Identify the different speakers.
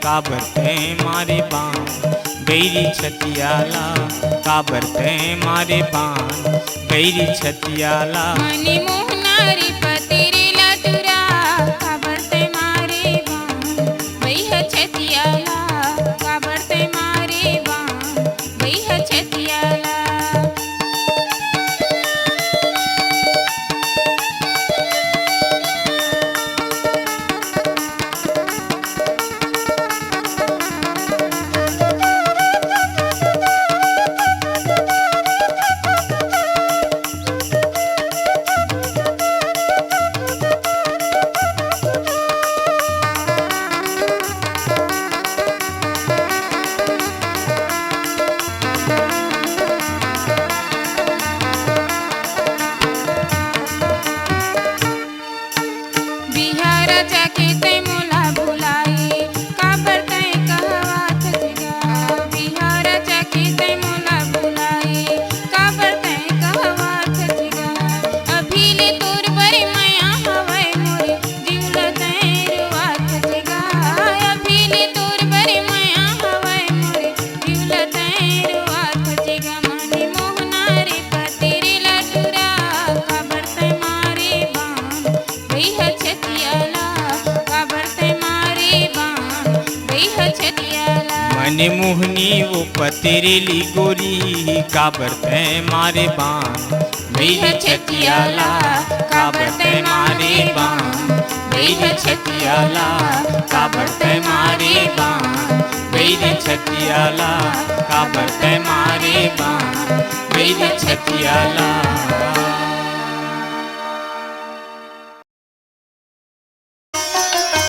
Speaker 1: काबर ते मारे बाण बैरी छतियाला काबर ते मारे बाण बैरी छतियाला
Speaker 2: मनी मोहनारी पतिरी लटुरा काबर ते मारे बाण बैह छतियाला काबर ते मारे बाण बैह छतियाला बिहार जाके ते मोला भुलाई काबर ते कहवात जगा बिहार जाके ते मोला भुलाई काबर ते कहवात जगा अभी ले तोर बरे माया हवै मोरे जीवल ते रुवात जगा अभी ले तोर बरे माया हवै मोरे जीवल ते रुवात जगा मनी मोहना रे पतिरी लटुरा काबर ते मारे बाण बैह छतियाला काबर ते मारे बाण बैह छतियाला
Speaker 1: मने मोहनी वो पतेरेली गोरी काबर ते मारे बाण बैर छतियाला काबर ते मारे बाण बैर छतियाला काबर ते मारे बाण बैर छतियाला काबर ते मारे बाण बैर छतियाला